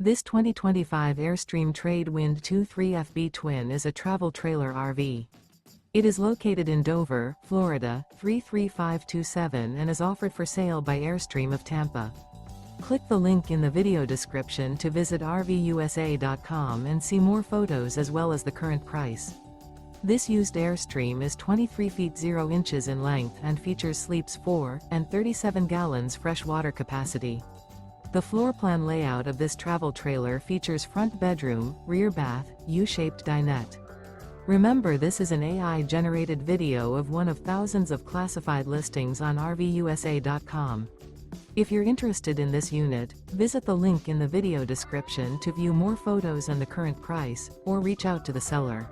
This 2025 Airstream Trade Wind 23FB Twin is a travel trailer RV. It is located in Dover, Florida, 33527 and is offered for sale by Airstream of Tampa. Click the link in the video description to visit RVUSA.com and see more photos as well as the current price. This used Airstream is 23 feet 0 inches in length and features sleeps 4 and 37 gallons fresh water capacity. The floor plan layout of this travel trailer features front bedroom, rear bath, U-shaped dinette. Remember, this is an AI-generated video of one of thousands of classified listings on RVUSA.com. If you're interested in this unit, visit the link in the video description to view more photos and the current price, or reach out to the seller.